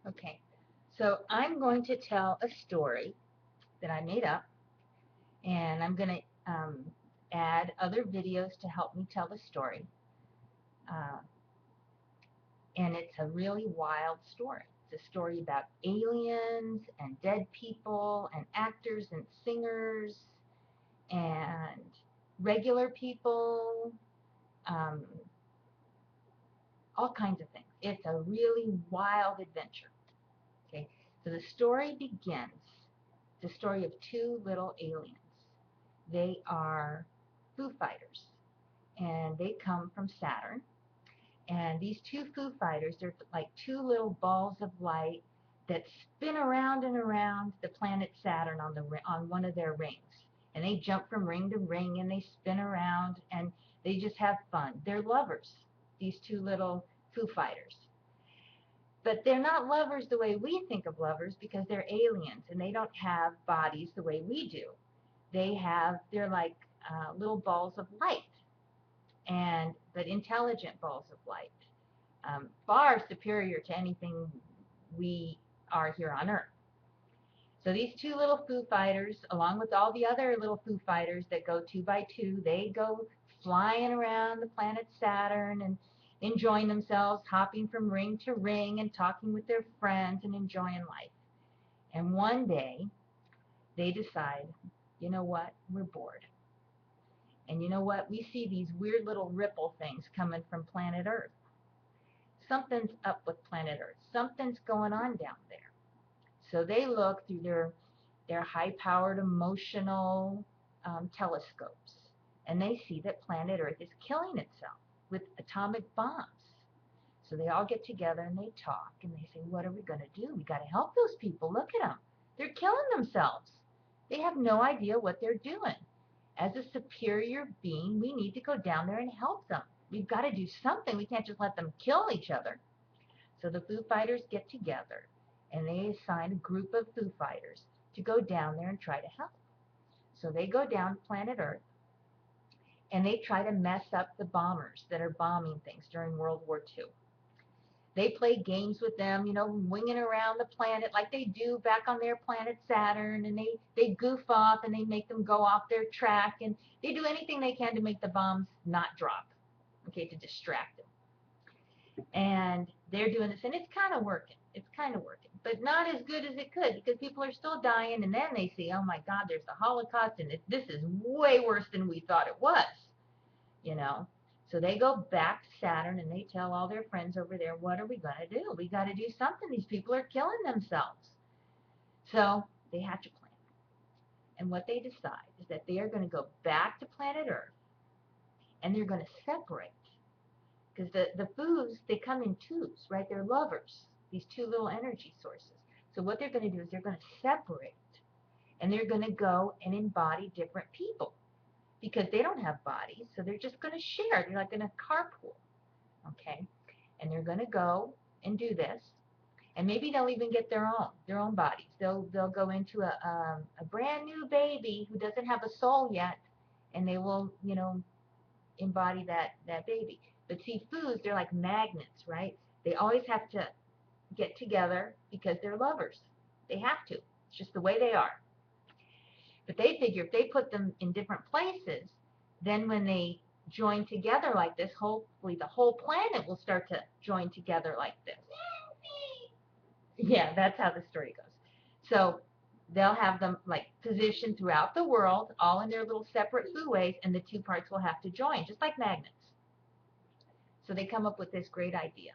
Okay, so I'm going to tell a story that I made up, and I'm going to add other videos to help me tell the story. Uh, and it's a really wild story. It's a story about aliens and dead people and actors and singers and regular people, um, all kinds of things. It's a really wild adventure. Okay, so the story begins. It's the story of two little aliens. They are Foo Fighters, and they come from Saturn. And these two Foo Fighters, they're like two little balls of light that spin around and around the planet Saturn on one of their rings. And they jump from ring to ring and they spin around and they just have fun. They're lovers, these two little Foo Fighters. But they're not lovers the way we think of lovers because they're aliens and they don't have bodies the way we do. They're like little balls of light, and but intelligent balls of light, far superior to anything we are here on Earth. So these two little Foo Fighters, along with all the other little Foo Fighters that go two by two, they go flying around the planet Saturn and enjoying themselves, hopping from ring to ring and talking with their friends and enjoying life. And one day, they decide, you know what, we're bored. And you know what, we see these weird little ripple things coming from planet Earth. Something's up with planet Earth. Something's going on down there. So they look through their high-powered emotional telescopes, and they see that planet Earth is killing itself with atomic bombs. So they all get together and they talk and they say, what are we going to do? We got to help those people. Look at them. They're killing themselves. They have no idea what they're doing. As a superior being, we need to go down there and help them. We've got to do something. We can't just let them kill each other. So the Foo Fighters get together and they assign a group of Foo Fighters to go down there and try to help. So they go down to planet Earth and they try to mess up the bombers that are bombing things during World War II. They play games with them, winging around the planet like they do back on their planet Saturn, and they goof off and they make them go off their track, and they do anything they can to make the bombs not drop, okay, to distract them. And they're doing this, and it's kind of working. It's kind of working, but not as good as it could because people are still dying, and then they see, oh my God, there's the Holocaust, and this is way worse than we thought it was, you know. So they go back to Saturn and they tell all their friends over there, what are we going to do? We got to do something. These people are killing themselves. So they hatch a plan. And what they decide is that they are going to go back to planet Earth and they're going to separate. Because the Foos, they come in twos, right? They're lovers, these two little energy sources. So what they're going to do is they're going to separate and they're going to go and embody different people because they don't have bodies, so they're just going to share. They're like in a carpool, okay? And they're going to go and do this, and maybe they'll even get their own bodies. They'll go into a brand new baby who doesn't have a soul yet, and they will embody that baby. But see, Foos, they're like magnets, right? They always have to get together because they're lovers. They have to. It's just the way they are. But they figure if they put them in different places, then when they join together like this, hopefully the whole planet will start to join together like this. Yeah, that's how the story goes. So they'll have them like positioned throughout the world, all in their little separate foo ways, and the two parts will have to join, just like magnets. So they come up with this great idea.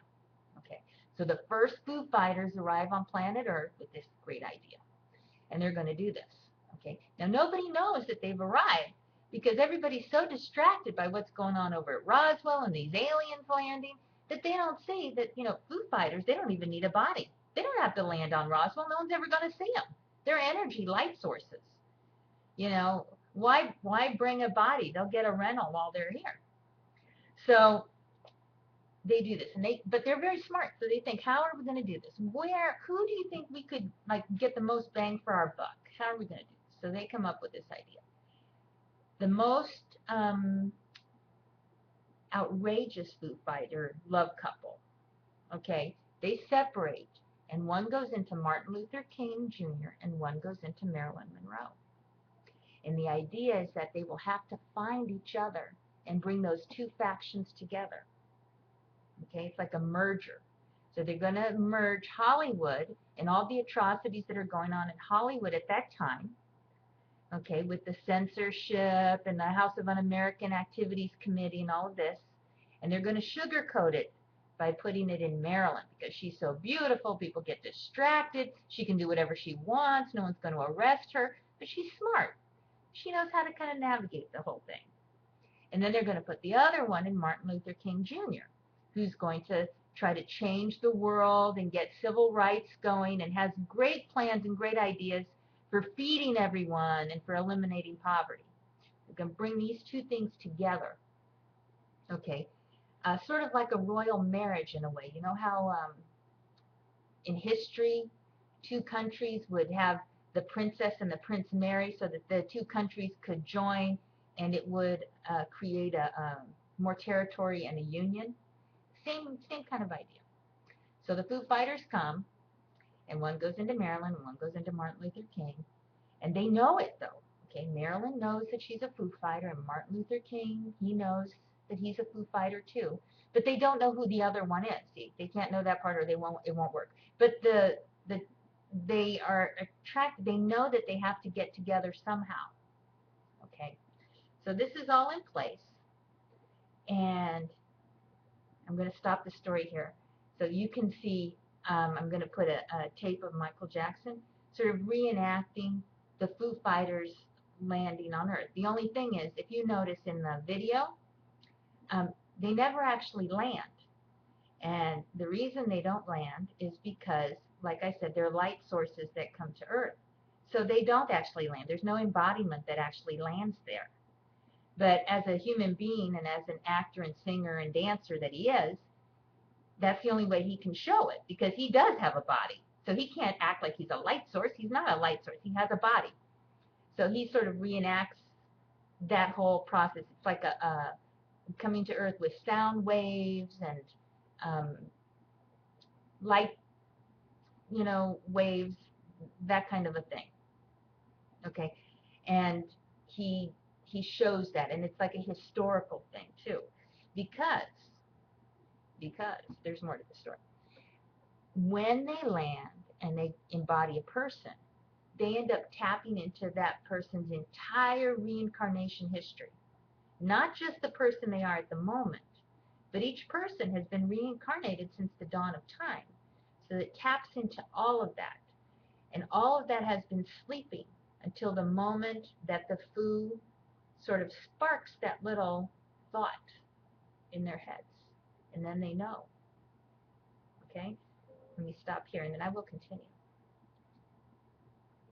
Okay, so the first Foo Fighters arrive on planet Earth with this great idea, and they're going to do this. Okay, now nobody knows that they've arrived because everybody's so distracted by what's going on over at Roswell and these aliens landing that they don't see that Foo Fighters, they don't even need a body. They don't have to land on Roswell. No one's ever going to see them. They're energy light sources. Why bring a body? They'll get a rental while they're here. So they do this, but they're very smart. So they think, how are we going to do this? Who do you think we could like get the most bang for our buck? How are we going to do this? So they come up with this idea. The most outrageous Foo Fighter love couple, okay, they separate And one goes into Martin Luther King Jr. and one goes into Marilyn Monroe. And the idea is that they will have to find each other and bring those two factions together. Okay, it's like a merger. So they're going to merge Hollywood and all the atrocities that are going on in Hollywood at that time, okay, with the censorship and the House of Un-American Activities Committee and all of this, and they're going to sugarcoat it by putting it in Maryland because she's so beautiful, people get distracted, she can do whatever she wants, no one's going to arrest her, but she's smart. She knows how to kind of navigate the whole thing. And then they're going to put the other one in Martin Luther King Jr., who's going to try to change the world and get civil rights going and has great plans and great ideas for feeding everyone and for eliminating poverty. We're going to bring these two things together, okay? Sort of like a royal marriage in a way. You know how in history two countries would have the princess and the prince marry so that the two countries could join and it would create more territory and a union? Same kind of idea. So the Foo Fighters come, and one goes into Maryland and one goes into Martin Luther King. And they know it, though. Okay, Marilyn knows that she's a Foo Fighter, and Martin Luther King, he knows that he's a Foo Fighter too. But they don't know who the other one is. See, they can't know that part, or it won't work. But they are attracted. They know that they have to get together somehow. Okay, so this is all in place, and I'm going to stop the story here, so you can see. I'm going to put a tape of Michael Jackson, sort of reenacting the Foo Fighters landing on Earth. The only thing is, if you notice in the video, they never actually land. And the reason they don't land is because, like I said, they're light sources that come to Earth. So they don't actually land. There's no embodiment that actually lands there. But as a human being and as an actor and singer and dancer that he is, that's the only way he can show it, because he does have a body. So he can't act like he's a light source. He's not a light source. He has a body. So he sort of reenacts that whole process. It's like a coming to Earth with sound waves and light, waves, that kind of a thing. Okay, and he shows that, and it's like a historical thing too, because there's more to the story. When they land and they embody a person, they end up tapping into that person's entire reincarnation history. Not just the person they are at the moment, but each person has been reincarnated since the dawn of time. So it taps into all of that. And all of that has been sleeping until the moment that the Foo sort of sparks that little thought in their heads. And then they know. Okay? Let me stop here and then I will continue.